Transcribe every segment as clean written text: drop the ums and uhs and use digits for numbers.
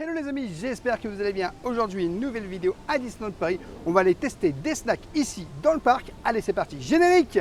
Hello les amis, j'espère que vous allez bien. Aujourd'hui, une nouvelle vidéo à Disneyland Paris. On va aller tester des snacks ici dans le parc. Allez, c'est parti, générique!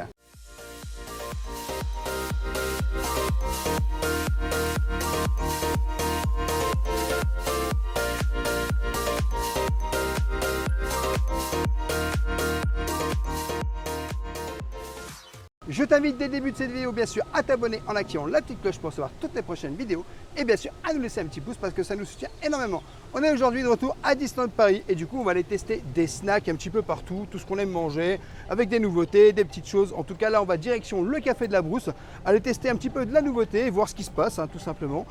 Je t'invite dès le début de cette vidéo bien sûr à t'abonner en activant la petite cloche pour recevoir toutes les prochaines vidéos et bien sûr à nous laisser un petit pouce parce que ça nous soutient énormément. On est aujourd'hui de retour à Disneyland Paris et du coup on va aller tester des snacks un petit peu partout, tout ce qu'on aime manger, avec des nouveautés, des petites choses. En tout cas là on va direction le café de la Brousse, aller tester un petit peu de la nouveauté et voir ce qui se passe tout simplement.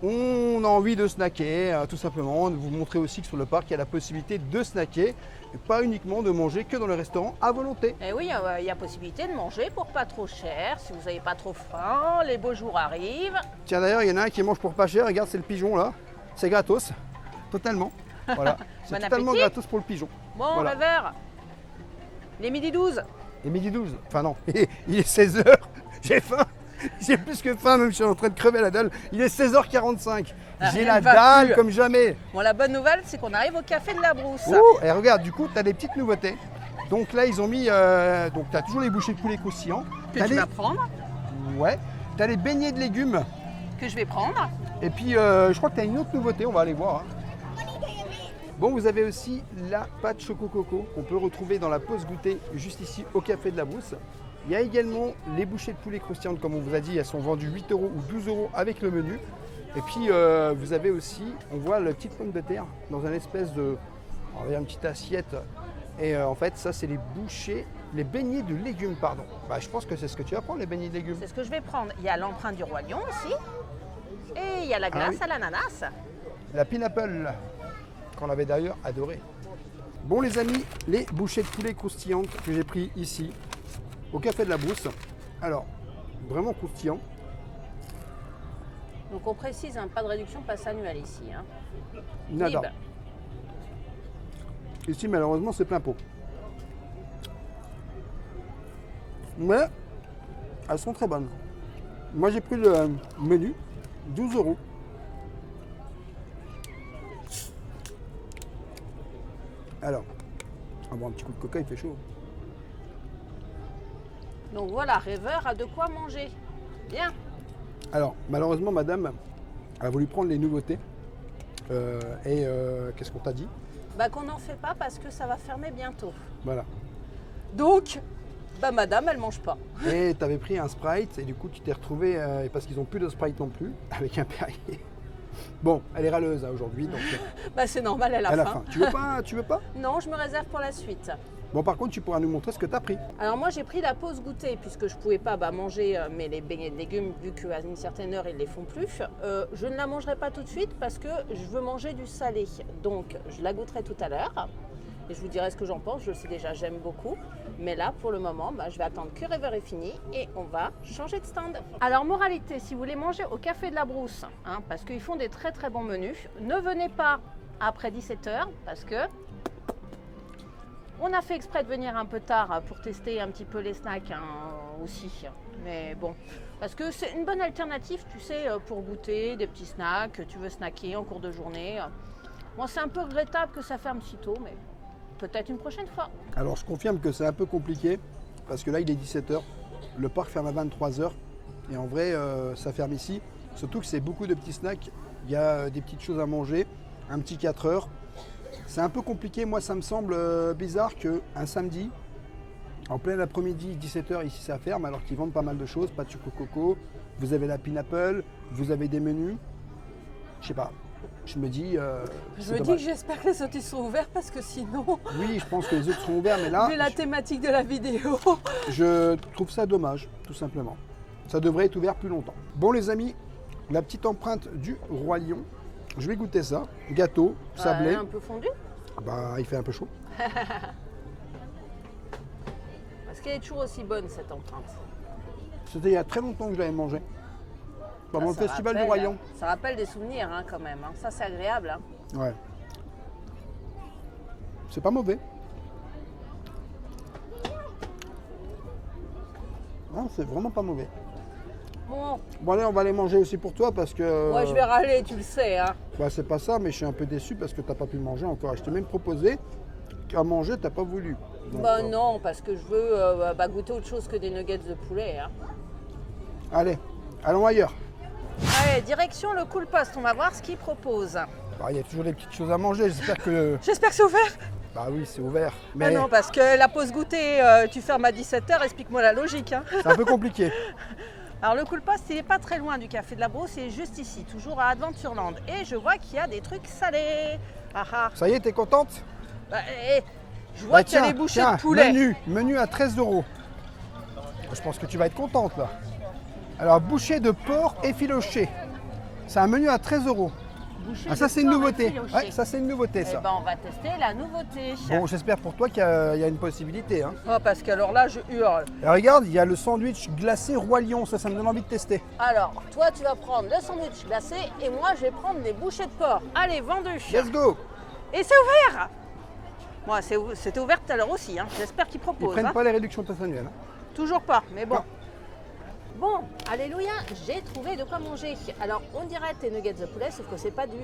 On a envie de snacker, tout simplement, de vous montrer aussi que sur le parc, il y a la possibilité de snacker, et pas uniquement de manger que dans le restaurant à volonté. Et oui, il y a possibilité de manger pour pas trop cher, si vous n'avez pas trop faim, les beaux jours arrivent. Tiens d'ailleurs, il y en a un qui mange pour pas cher, regarde, c'est le pigeon là, c'est gratos, totalement. Voilà, c'est Bon totalement appétit. gratos pour le pigeon. Bon, Voilà. le verre, les midi 12. Et midi 12, enfin non, il est 16h, j'ai faim. J'ai plus que faim, même je suis en train de crever la dalle. Il est 16h45. J'ai Rien la ne va dalle plus. comme jamais. Bon, la bonne nouvelle, c'est qu'on arrive au café de la Brousse. Oh, et regarde, du coup, tu as des petites nouveautés. Donc là, ils ont mis. Donc, tu as toujours les bouchées de poulet croustillants. Que T'as tu les... vas prendre, Ouais. Tu as les beignets de légumes. que je vais prendre. Et puis, je crois que tu as une autre nouveauté. On va aller voir. Bon, vous avez aussi la pâte Choco Coco qu'on peut retrouver dans la pause goûter juste ici au café de la Brousse. Il y a également les bouchées de poulet croustillantes, comme on vous a dit, elles sont vendues 8 € ou 12 € avec le menu. Et puis vous avez aussi, on voit la petite pomme de terre dans un espèce de, il y a une petite assiette. Et en fait, ça c'est les bouchées, les beignets de légumes, pardon. Bah, je pense que c'est ce que tu vas prendre, les beignets de légumes. C'est ce que je vais prendre. Il y a l'empreinte du Roi Lion aussi. Et il y a la glace oui. à l'ananas. La pineapple, qu'on avait d'ailleurs adoré. Bon les amis, les bouchées de poulet croustillantes que j'ai pris ici, au café de la Brousse. Alors, vraiment croustillant. Donc on précise, pas de réduction passe annuelle ici. Nada. Libre. Ici, malheureusement, c'est plein pot. Mais elles sont très bonnes. Moi, j'ai pris le menu, 12 €. Alors, on va boire un petit coup de coca, il fait chaud. Donc voilà, rêveur a de quoi manger. Bien. Alors, malheureusement, madame a voulu prendre les nouveautés. Qu'est-ce qu'on t'a dit? Bah qu'on n'en fait pas parce que ça va fermer bientôt. Voilà. Donc, bah madame, elle mange pas. Et tu avais pris un Sprite et du coup, tu t'es retrouvé, parce qu'ils n'ont plus de Sprite non plus, avec un Perrier. Bon, elle est râleuse aujourd'hui, donc Bah c'est normal, elle a à la faim. fin. Tu veux pas? Non, je me réserve pour la suite. Bon, par contre, tu pourras nous montrer ce que tu as pris. Alors moi j'ai pris la pause goûter puisque je pouvais pas manger mais les beignets de légumes vu qu'à une certaine heure ils les font plus. Je ne la mangerai pas tout de suite parce que je veux manger du salé. Donc je la goûterai tout à l'heure et je vous dirai ce que j'en pense. Je le sais déjà, j'aime beaucoup. Mais là pour le moment, je vais attendre que Rêveur est fini et on va changer de stand. Alors moralité, si vous voulez manger au café de la Brousse, parce qu'ils font des très très bons menus, ne venez pas après 17h parce que on a fait exprès de venir un peu tard pour tester un petit peu les snacks aussi. Mais bon, parce que c'est une bonne alternative, tu sais, pour goûter des petits snacks, tu veux snacker en cours de journée. Bon, c'est un peu regrettable que ça ferme si tôt, mais peut-être une prochaine fois. Alors, je confirme que c'est un peu compliqué parce que là, il est 17h. Le parc ferme à 23h. Et en vrai, ça ferme ici. Surtout que c'est beaucoup de petits snacks. Il y a des petites choses à manger, un petit 4 heures. C'est un peu compliqué, moi ça me semble bizarre qu'un samedi, en plein après-midi, 17h, ici ça ferme, alors qu'ils vendent pas mal de choses, pâte Choco Coco, vous avez la pineapple, vous avez des menus. Je sais pas, je me dis... Je me dis que j'espère que les autres ils sont ouverts parce que sinon, Oui, je pense que les autres seront ouverts, mais là, vu la thématique de la vidéo, je trouve ça dommage, tout simplement. Ça devrait être ouvert plus longtemps. Bon les amis, la petite empreinte du Roi Lion, je vais goûter ça. Gâteau, sablé. un peu fondu. Bah, il fait un peu chaud. Est-ce qu'elle est toujours aussi bonne cette empreinte? C'était il y a très longtemps que je l'avais mangé. Pendant le Ça festival du rappelle, Roi Lion. Ça rappelle des souvenirs quand même. Ça c'est agréable. Ouais. C'est pas mauvais. Non, c'est vraiment pas mauvais. Bon, Bon allez, on va les manger aussi pour toi parce que... moi je vais râler, tu le sais. Hein. Bah c'est pas ça, mais je suis un peu déçu parce que t'as pas pu manger encore. Je t'ai même proposé qu'à manger, t'as pas voulu. Donc, Bah non, parce que je veux goûter autre chose que des nuggets de poulet. Hein. Allez, allons ailleurs. Allez, direction le Cool Post, on va voir ce qu'ils proposent. Bah, il y a toujours des petites choses à manger, j'espère que... J'espère que c'est ouvert. Bah oui, c'est ouvert. Ah Mais non, parce que la pause goûter, tu fermes à 17h, explique-moi la logique. Hein. c'est un peu compliqué. Alors le Cool Post, il n'est pas très loin du Café de la Brousse, il est juste ici, toujours à Adventureland. Et je vois qu'il y a des trucs salés. Ah ah. Ça y est, t'es contente? Bah, je vois qu'il y a les bouchées de poulet. Menu à 13 €. Je pense que tu vas être contente là. Alors, bouchée de porc effiloché. C'est un menu à 13 €. Bouchées Ah, ça de c'est une porc nouveauté. effiloché. Ouais, ça c'est une nouveauté Eh ça. ben, on va tester la nouveauté. Bon, j'espère pour toi qu'il y a une possibilité. Hein. Oh, parce qu'alors là, je hurle. Et regarde, il y a le sandwich glacé Roi Lion. Ça me donne envie de tester. Alors, toi, tu vas prendre le sandwich glacé et moi, je vais prendre les bouchées de porc. Allez, vendu. Let's go. Et c'est ouvert. Moi, c'était ouvert tout à l'heure aussi. Hein. J'espère qu'ils Ils proposent. prennent Hein. pas les réductions de tasse annuelles. Toujours pas, mais bon. Non. Bon, alléluia, j'ai trouvé de quoi manger. Alors, on dirait tes nuggets de poulet, sauf que c'est pas du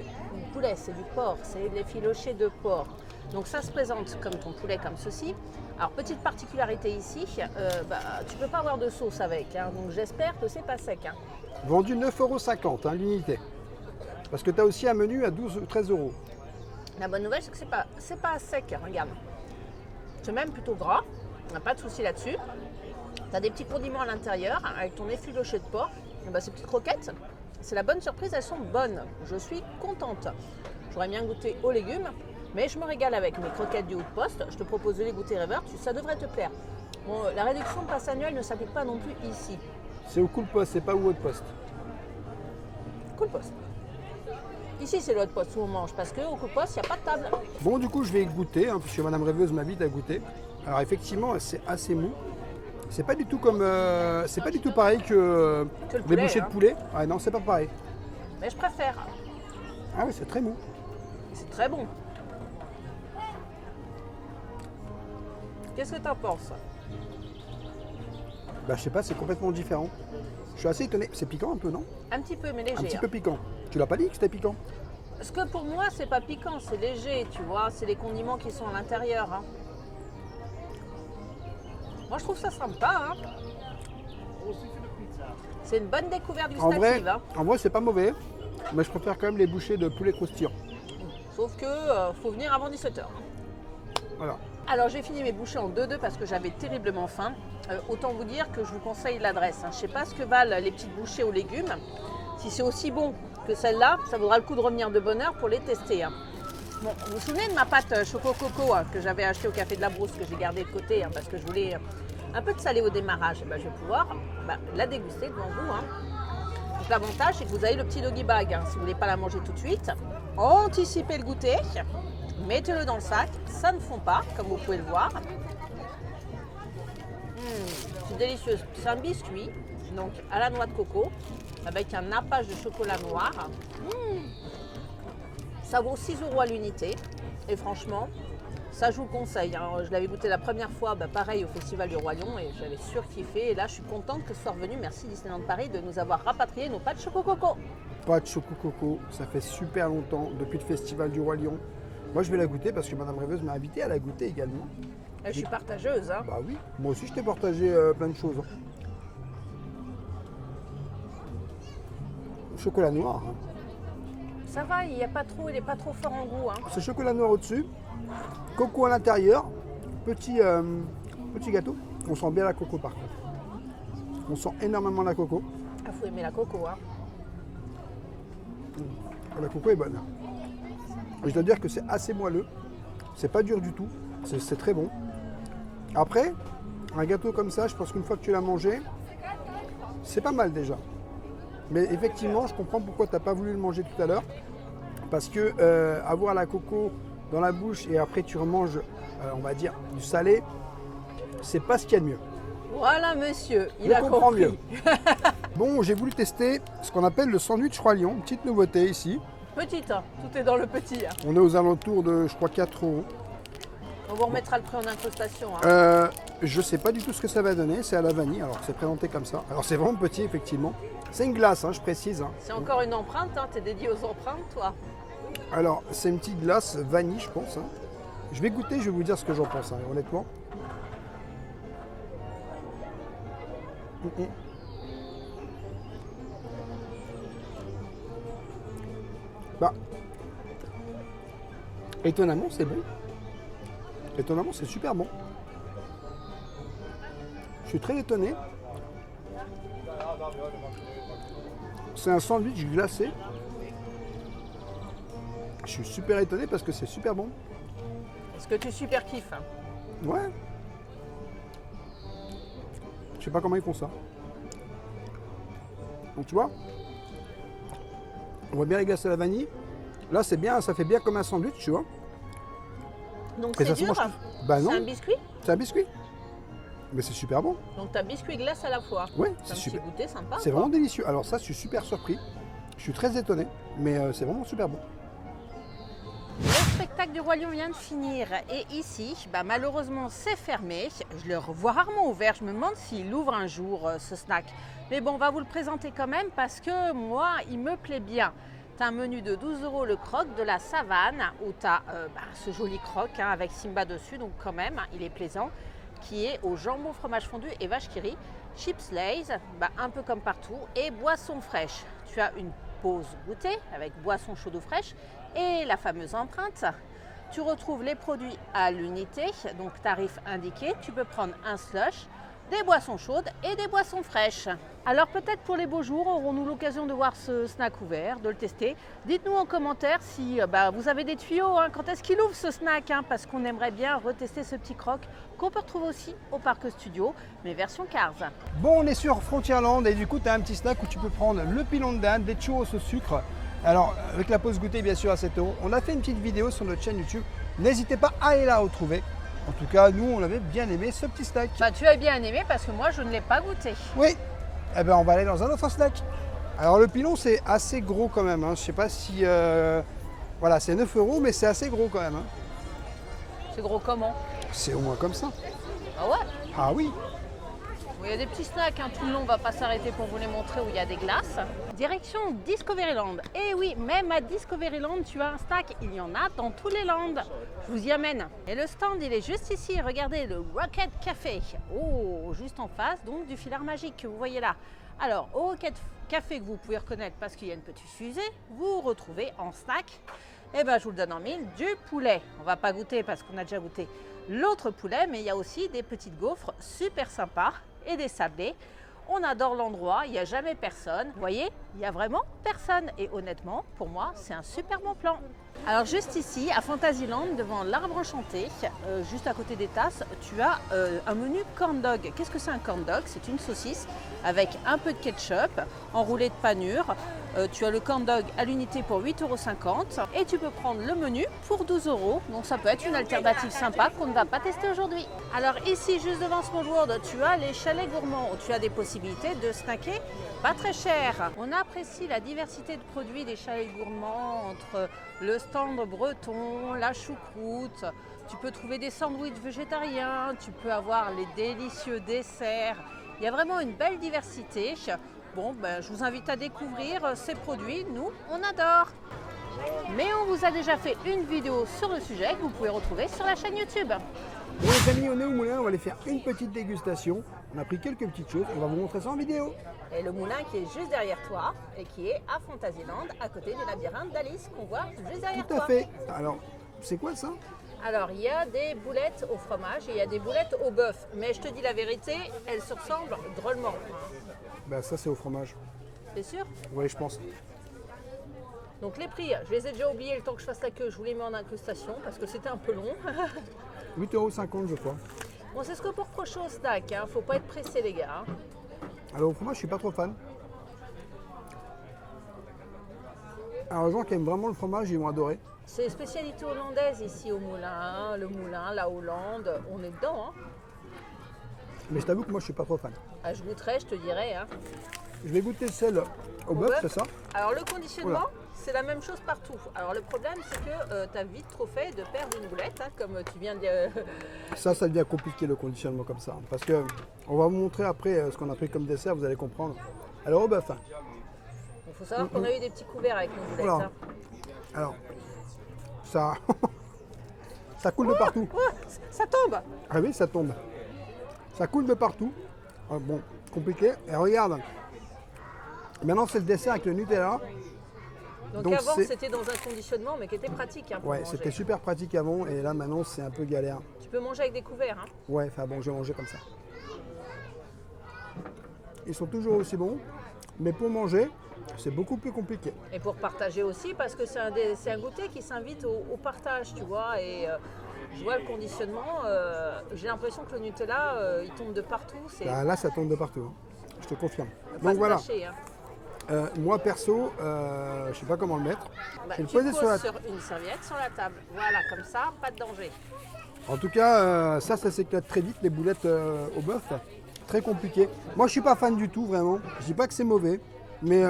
poulet, c'est du porc, c'est de l'effiloché de porc. Donc ça se présente comme ton poulet, comme ceci. Alors, petite particularité ici, tu peux pas avoir de sauce avec, hein, donc j'espère que c'est pas sec. Hein. Vendu 9,50 € l'unité. Parce que tu as aussi un menu à 12 ou 13 €. La bonne nouvelle, c'est que c'est pas sec, regarde. C'est même plutôt gras, on n'a pas de souci là-dessus. Tu as des petits condiments à l'intérieur avec ton effiloché de porc. Et ben, ces petites croquettes, c'est la bonne surprise, elles sont bonnes. Je suis contente. J'aurais bien goûté aux légumes, mais je me régale avec mes croquettes du Outpost. Je te propose de les goûter River, ça devrait te plaire. Bon, la réduction de passe annuelle ne s'applique pas non plus ici. C'est au Cool Post, c'est pas au Outpost. Cool Post. Ici, c'est le Outpost où on mange, parce qu'au Cool Post, il n'y a pas de table. Bon, du coup, je vais goûter, hein, puisque Madame Rêveuse m'invite à goûter. Alors, effectivement, c'est assez mou. C'est pas du tout comme, c'est pas du tout pareil que le les poulet, bouchées hein. de poulet. Ah non, c'est pas pareil. Mais je préfère. Ah oui, c'est très mou. C'est très bon. Qu'est-ce que tu en penses? Bah, je sais pas, c'est complètement différent. Je suis assez étonné. C'est piquant un peu, non? Un petit peu, mais Un léger. petit hein. peu piquant. Tu l'as pas dit que c'était piquant? Parce que pour moi, c'est pas piquant, c'est léger, tu vois. C'est les condiments qui sont à l'intérieur. Hein. Moi, je trouve ça sympa. Hein. C'est une bonne découverte gustative. Hein. En vrai, c'est pas mauvais. Mais je préfère quand même les bouchées de poulet croustillant. Sauf que faut venir avant 17h. Voilà. Alors, j'ai fini mes bouchées en 2-2 parce que j'avais terriblement faim. Autant vous dire que je vous conseille l'adresse. Hein. Je ne sais pas ce que valent les petites bouchées aux légumes. Si c'est aussi bon que celle-là, ça vaudra le coup de revenir de bonne heure pour les tester. Hein. Bon, vous vous souvenez de ma pâte Choco Coco hein, que j'avais achetée au Café de la Brousse, que j'ai gardée de côté hein, parce que je voulais un peu de salé au démarrage. Ben, je vais pouvoir la déguster devant vous. Hein. Donc, l'avantage, c'est que vous avez le petit doggy bag. Hein, si vous ne voulez pas la manger tout de suite, anticipez le goûter, mettez-le dans le sac. Ça ne fond pas, comme vous pouvez le voir. C'est délicieux. C'est un biscuit, donc à la noix de coco, avec un nappage de chocolat noir. Ça vaut 6 € à l'unité. Et franchement, ça je vous le conseille. Hein. Je l'avais goûté la première fois, pareil au Festival du Roi Lion, et j'avais surkiffé. Et là, je suis contente que ce soit revenu. Merci Disneyland Paris de nous avoir rapatrié nos pâtes Choco Coco. Pâte Choco Coco, ça fait super longtemps, depuis le Festival du Roi Lion. Moi, je vais la goûter parce que Madame Rêveuse m'a invité à la goûter également. Je suis partageuse. Hein. Bah oui, moi aussi je t'ai partagé plein de choses. Chocolat noir. Hein. Ça va, il n'est pas trop fort en goût. Hein. C'est chocolat noir au-dessus, coco à l'intérieur, petit gâteau. On sent bien la coco par contre. On sent énormément la coco. Ah, faut aimer la coco. Hein. La coco est bonne. Et je dois dire que c'est assez moelleux. C'est pas dur du tout. C'est très bon. Après, un gâteau comme ça, je pense qu'une fois que tu l'as mangé, c'est pas mal déjà. Mais effectivement, je comprends pourquoi tu n'as pas voulu le manger tout à l'heure. Parce que avoir la coco dans la bouche et après tu remanges, on va dire, du salé, c'est pas ce qu'il y a de mieux. Voilà monsieur, il Je a comprends compris. mieux. Bon, j'ai voulu tester ce qu'on appelle le sandwich Roi Lion, une petite nouveauté ici. Petite, hein. Tout est dans le petit. Hein. On est aux alentours de, je crois, 4 €. On vous remettra le prix en incrustation. Hein. Je sais pas du tout ce que ça va donner, c'est à la vanille, alors c'est présenté comme ça. Alors c'est vraiment petit effectivement. C'est une glace, hein, je précise. Hein. C'est encore une empreinte, hein, t'es dédié aux empreintes, toi. Alors c'est une petite glace vanille, je pense. Hein. Je vais goûter, je vais vous dire ce que j'en pense, hein, honnêtement. Bah, étonnamment, c'est bon. Étonnamment, c'est super bon. Je suis très étonné. C'est un sandwich glacé. Je suis super étonné parce que c'est super bon. Est-ce que tu super kiffes? Ouais. Je sais pas comment ils font ça. Donc tu vois, on voit bien les glaces à la vanille. Là c'est bien, ça fait bien comme un sandwich, tu vois. Donc Et c'est ça se dur? mange. Bah non, C'est un biscuit? c'est un biscuit. Mais c'est super bon. Donc t'as biscuit et glace à la fois. Ouais, C'est c'est un petit super. goûter sympa. C'est quoi. vraiment délicieux. Alors ça, je suis super surpris. Je suis très étonné, mais c'est vraiment super bon. Le spectacle du Roi Lion vient de finir et ici, bah, malheureusement, c'est fermé. Je le revois rarement ouvert. Je me demande s'il ouvre un jour ce snack. Mais bon, on va vous le présenter quand même parce que moi, il me plaît bien. Tu as un menu de 12 € le croque de la savane où tu as ce joli croque hein, avec Simba dessus. Donc quand même, hein, il est plaisant. Qui est au jambon fromage fondu et vache qui rit. Chips Lay's, un peu comme partout. Et boisson fraîche. Tu as une pause goûter avec boisson chaude ou fraîche et la fameuse empreinte. Tu retrouves les produits à l'unité, donc tarif indiqué. Tu peux prendre un slush, des boissons chaudes et des boissons fraîches. Alors peut-être pour les beaux jours, aurons-nous l'occasion de voir ce snack ouvert, de le tester. Dites-nous en commentaire si vous avez des tuyaux, hein, quand est-ce qu'il ouvre ce snack, hein, parce qu'on aimerait bien retester ce petit croque qu'on peut retrouver aussi au Parc Studio, mais version Cars. Bon, on est sur Frontierland et du coup, tu as un petit snack où tu peux prendre le pilon de dinde, des churros au sucre. Alors, avec la pause goûter, bien sûr, à 7 €. On a fait une petite vidéo sur notre chaîne YouTube. N'hésitez pas à aller la retrouver. En tout cas, nous, on avait bien aimé ce petit snack. Tu as bien aimé parce que moi, je ne l'ai pas goûté. Oui, eh ben, on va aller dans un autre snack. Alors, le pilon, c'est assez gros quand même. Hein. Je sais pas si... Voilà, c'est 9 €, mais c'est assez gros quand même. Hein. C'est gros comment? C'est au moins comme ça. Ah ouais? Ah oui. Il y a des petits snacks, hein, tout le long, on ne va pas s'arrêter pour vous les montrer où il y a des glaces. Direction Discoveryland. Et oui, même à Discoveryland, tu as un snack, il y en a dans tous les lands. Je vous y amène. Et le stand, il est juste ici, regardez, le Rocket Café. Oh, juste en face, donc du filard magique que vous voyez là. Alors, au Rocket Café que vous pouvez reconnaître parce qu'il y a une petite fusée, vous retrouvez en snack, eh ben, je vous le donne en mille, du poulet. On ne va pas goûter parce qu'on a déjà goûté l'autre poulet, mais il y a aussi des petites gaufres super sympas et des sablés. On adore l'endroit, il n'y a jamais personne. Vous voyez, il n'y a vraiment personne. Et honnêtement, pour moi, c'est un super bon plan. Alors juste ici, à Fantasyland, devant l'arbre enchanté, juste à côté des tasses, tu as un menu corn dog. Qu'est-ce que c'est un corn dog? C'est une saucisse avec un peu de ketchup, enroulé de panure. Tu as le corn dog à l'unité pour 8,50 € et tu peux prendre le menu pour 12 €. Donc ça peut être une alternative sympa qu'on ne va pas tester aujourd'hui. Alors ici, juste devant Small World, tu as les chalets gourmands où tu as des possibilités de snacker pas très cher. On apprécie la diversité de produits des chalets gourmands entre le stand breton, la choucroute. Tu peux trouver des sandwichs végétariens, tu peux avoir les délicieux desserts. Il y a vraiment une belle diversité. Bon, je vous invite à découvrir ces produits. Nous, on adore. Mais on vous a déjà fait une vidéo sur le sujet que vous pouvez retrouver sur la chaîne YouTube. Bon, les amis, on est au moulin, on va aller faire une petite dégustation. On a pris quelques petites choses, on va vous montrer ça en vidéo. Et le moulin qui est juste derrière toi et qui est à Fantasyland, à côté du labyrinthe d'Alice qu'on voit juste derrière toi. Tout à fait. Alors, c'est quoi ça? Alors, il y a des boulettes au fromage et il y a des boulettes au bœuf. Mais je te dis la vérité, elles se ressemblent drôlement. Bah ça c'est au fromage. C'est sûr? Oui, je pense. Donc les prix, je les ai déjà oubliés le temps que je fasse la queue. Je vous les mets en incrustation parce que c'était un peu long. 8,50 € je crois. Bon, c'est ce que pour reprocher au snack, hein. Faut pas être pressé les gars. Hein. Alors au fromage, je suis pas trop fan. Alors les gens qui aiment vraiment le fromage, ils vont adorer. C'est spécialité hollandaise ici au moulin. Hein. Le moulin, la Hollande, on est dedans. Hein. Mais je t'avoue que moi je suis pas trop fan. Ah, je goûterai, je te dirai. Hein. Je vais goûter celle au bœuf, c'est ça? Alors le conditionnement, c'est la même chose partout. Alors le problème, c'est que tu as vite trop fait de perdre une boulette, hein, comme tu viens de... Ça devient compliqué le conditionnement comme ça. Parce que on va vous montrer après ce qu'on a pris comme dessert, vous allez comprendre. Alors au bœuf. Hein. Il faut savoir qu'on a eu des petits couverts avec nos boulettes. Voilà. Hein. Alors, ça, ça coule de partout. Ça tombe. Ah oui, ça tombe. Ça coule de partout. Ah, bon, compliqué. Et regarde. Maintenant, c'est le dessert avec le Nutella. Donc avant, c'était dans un conditionnement, mais qui était pratique. Hein, pour ouais, manger. c'était super pratique avant. Et là, maintenant, c'est un peu galère. Tu peux manger avec des couverts. Hein. Ouais, enfin bon, je vais manger comme ça. Ils sont toujours aussi bons. Mais pour manger, c'est beaucoup plus compliqué. Et pour partager aussi, parce que c'est un goûter qui s'invite au partage, tu vois. Et je vois le conditionnement, j'ai l'impression que le Nutella, il tombe de partout. Bah, là, ça tombe de partout. Hein. Je te confirme. Donc voilà. lâcher, hein. Moi perso, je ne sais pas comment le mettre. Bah, je vais tu le poser poses sur sur une serviette sur la table. Voilà, comme ça, pas de danger. En tout cas, ça s'éclate très vite, les boulettes au bœuf. Très compliqué. Moi, je suis pas fan du tout, vraiment. Je dis pas que c'est mauvais, mais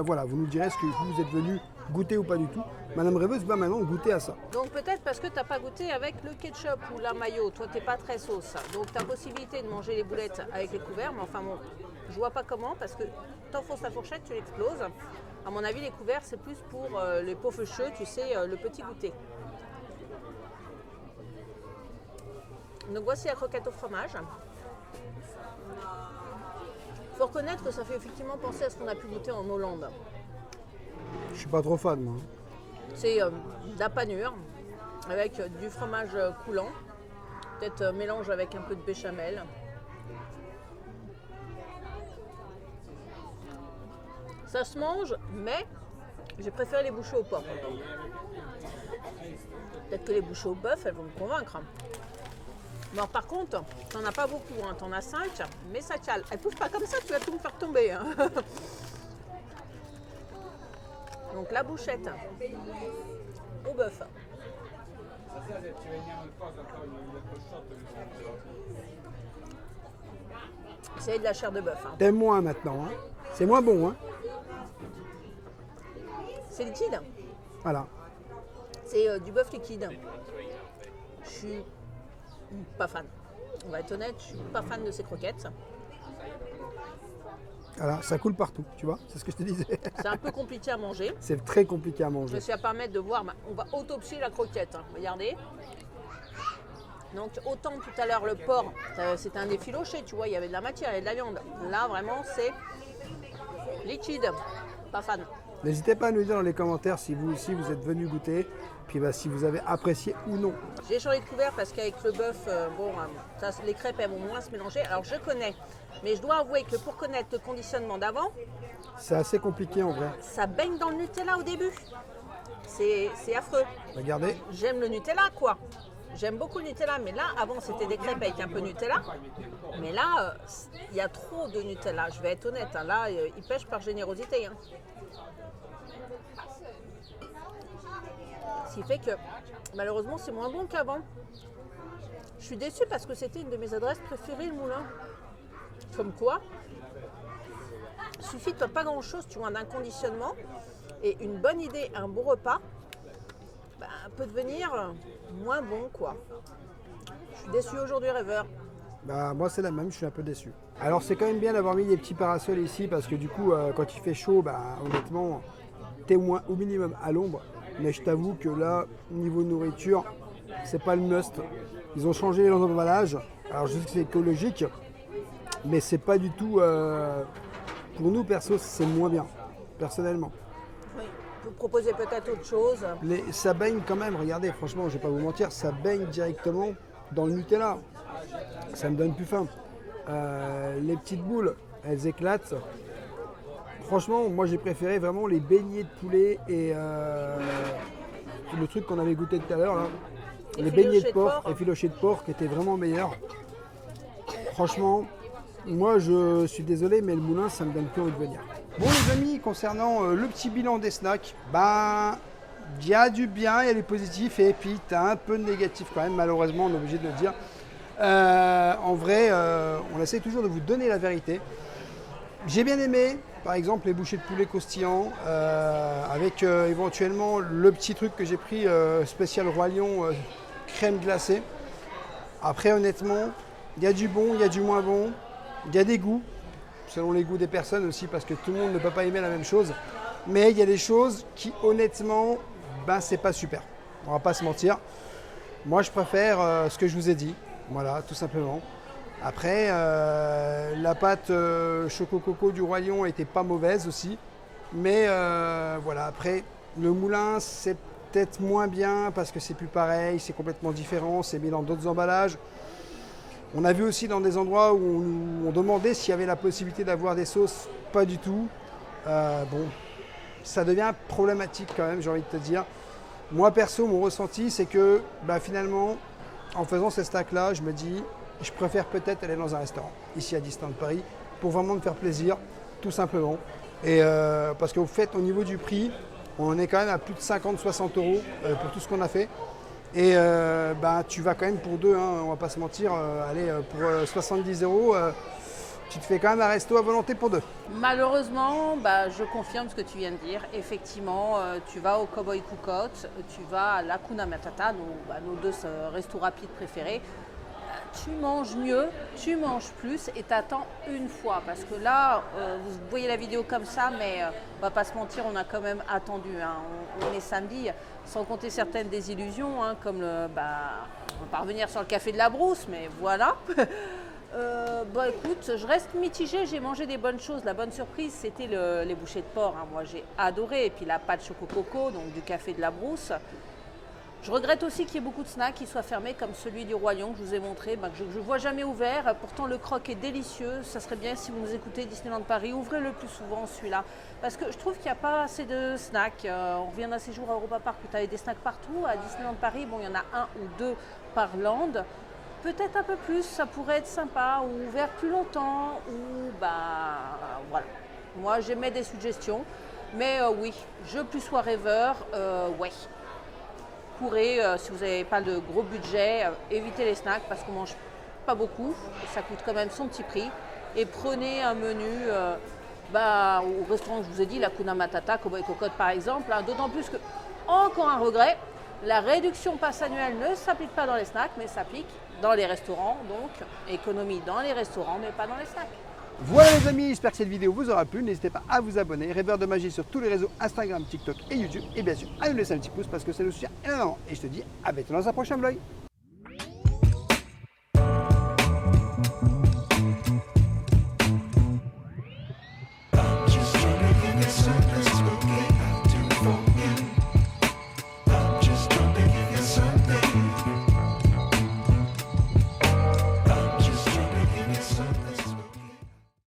voilà, vous nous direz ce que vous êtes venu goûter ou pas du tout. Madame Rêveuse va maintenant goûter à ça. Donc peut-être parce que tu n'as pas goûté avec le ketchup ou la mayo. Toi, tu n'es pas très sauce. Donc tu as possibilité de manger les boulettes avec les couverts. Mais enfin bon, je vois pas comment parce que t'enfonces la fourchette, tu l'exploses. À mon avis, les couverts, c'est plus pour les pots feucheux, tu sais, le petit goûter. Donc voici la croquette au fromage. Il faut reconnaître que ça fait effectivement penser à ce qu'on a pu goûter en Hollande. Je suis pas trop fan, moi. C'est de la panure avec du fromage coulant, peut-être mélange avec un peu de béchamel. Ça se mange, mais j'ai préféré les bouchées au porc. Peut-être que les bouchées au bœuf, elles vont me convaincre. Bon, par contre, t'en as pas beaucoup, hein. T'en as 5, mais ça cale. Elles poussent pas comme ça, tu vas tout me faire tomber. Hein. Donc la bouchette au bœuf. C'est de la chair de bœuf. Hein. T'aimes moins maintenant, hein. C'est moins bon, hein. C'est liquide. Voilà. C'est du bœuf liquide. Je suis pas fan. On va être honnête, je suis pas fan de ces croquettes. Voilà, ça coule partout, tu vois, c'est ce que je te disais. C'est un peu compliqué à manger. C'est très compliqué à Je manger. me suis à permettre de voir, on va autopsier la croquette. Hein. Regardez. Donc autant tout à l'heure le porc, c'était un effiloché, tu vois, il y avait de la matière, il y avait de la viande. Là vraiment c'est liquide, pas fan. N'hésitez pas à nous dire dans les commentaires si vous aussi vous êtes venu goûter, puis bah, si vous avez apprécié ou non. J'ai changé de couvert parce qu'avec le bœuf, les crêpes elles vont moins se mélanger. Alors je connais, mais je dois avouer que pour connaître le conditionnement d'avant, C'est assez compliqué en vrai. ça baigne dans le Nutella au début. C'est affreux. Regardez, J'aime le Nutella quoi. J'aime beaucoup le Nutella, mais là, avant, c'était des crêpes avec un peu de Nutella. Mais là, il y a trop de Nutella, je vais être honnête. Hein. Là, ils pêchent par générosité. Hein. Ce qui fait que, malheureusement, c'est moins bon qu'avant. Je suis déçue parce que c'était une de mes adresses préférées, le moulin. Comme quoi, il suffit de pas grand-chose, tu vois, d'un conditionnement et une bonne idée, un bon repas, peut devenir moins bon, quoi. Je suis déçue aujourd'hui, rêveur. bah, moi c'est la même, je suis un peu déçu. Alors c'est quand même bien d'avoir mis des petits parasols ici parce que du coup quand il fait chaud, bah, honnêtement, t'es au minimum à l'ombre. Mais je t'avoue que là, niveau nourriture, c'est pas le must. Ils ont changé les emballages. Alors je sais que c'est écologique, mais c'est pas du tout. Pour nous perso, c'est moins bien, personnellement. Oui, vous proposez peut-être autre chose. Ça baigne quand même, regardez, franchement, je vais pas vous mentir, ça baigne directement dans le Nutella. Ça me donne plus faim. Les petites boules, elles éclatent. Franchement, moi j'ai préféré vraiment les beignets de poulet et le truc qu'on avait goûté tout à l'heure, là. Les beignets de porc, effilochés de porc qui étaient vraiment meilleurs. Franchement, moi je suis désolé, mais le moulin, ça me donne plus envie de venir. Bon les amis, concernant le petit bilan des snacks, il y a du bien, il y a du positif et puis tu as un peu de négatif quand même, malheureusement on est obligé de le dire. En vrai, on essaie toujours de vous donner la vérité. J'ai bien aimé, par exemple, les bouchées de poulet croustillants, avec éventuellement le petit truc que j'ai pris, spécial Roi Lion, crème glacée. Après, honnêtement, il y a du bon, il y a du moins bon, il y a des goûts, selon les goûts des personnes aussi, parce que tout le monde ne peut pas aimer la même chose. Mais il y a des choses qui, honnêtement, ben, c'est pas super. On va pas se mentir. Moi, je préfère ce que je vous ai dit. Voilà, tout simplement. Après, la pâte Choco Coco du Roi Lion était pas mauvaise aussi. Mais voilà, après, le moulin, c'est peut-être moins bien parce que c'est plus pareil, c'est complètement différent, c'est mis dans d'autres emballages. On a vu aussi dans des endroits où on demandait s'il y avait la possibilité d'avoir des sauces, pas du tout. Bon, ça devient problématique quand même, j'ai envie de te dire. Moi perso, mon ressenti, c'est que bah, finalement, en faisant ces stacks-là, je me dis, je préfère peut-être aller dans un restaurant, ici à Disneyland Paris, pour vraiment me faire plaisir, tout simplement. Et parce qu'au fait, au niveau du prix, on est quand même à plus de 50-60 € pour tout ce qu'on a fait. Et bah, tu vas quand même pour deux, hein, on va pas se mentir, allez, pour 70 €, tu te fais quand même un resto à volonté pour deux. Malheureusement, bah, je confirme ce que tu viens de dire. Effectivement, tu vas au Cowboy Cookouts, tu vas à l'Hakuna Matata, nos deux restos rapides préférés. Tu manges mieux, tu manges plus et t'attends une fois. Parce que là, vous voyez la vidéo comme ça, mais on va pas se mentir, on a quand même attendu. Hein. On est samedi, sans compter certaines désillusions, hein, comme on va pas revenir sur le café de la Brousse, mais voilà. Bah écoute, je reste mitigée, j'ai mangé des bonnes choses. La bonne surprise, c'était les bouchées de porc. Hein. Moi, j'ai adoré. Et puis la pâte Choco Coco, donc du café de la Brousse. Je regrette aussi qu'il y ait beaucoup de snacks qui soient fermés, comme celui du Roi Lion que je vous ai montré, que je ne vois jamais ouvert. Pourtant, le croc est délicieux. Ça serait bien, si vous nous écoutez, Disneyland Paris, ouvrez le plus souvent celui-là. Parce que je trouve qu'il n'y a pas assez de snacks. On revient d'un séjour à Europa Park où tu avais des snacks partout. À Disneyland Paris, bon, il y en a un ou deux par land. Peut-être un peu plus, ça pourrait être sympa, ou ouvert plus longtemps, ou voilà. Moi, j'aimais des suggestions, mais oui, je plus sois rêveur, ouais. Courez, si vous n'avez pas de gros budget, évitez les snacks parce qu'on mange pas beaucoup, ça coûte quand même son petit prix. Et prenez un menu au restaurant que je vous ai dit, la Kuna Matata, Cowboy Cocotte par exemple, hein, d'autant plus que, encore un regret, la réduction passe annuelle ne s'applique pas dans les snacks, mais s'applique dans les restaurants, donc économie dans les restaurants, mais pas dans les snacks. Voilà les amis, j'espère que cette vidéo vous aura plu. N'hésitez pas à vous abonner. Rêveur de magie sur tous les réseaux Instagram, TikTok et YouTube. Et bien sûr, à nous laisser un petit pouce parce que ça nous soutient énormément. Et je te dis à bientôt dans un prochain vlog.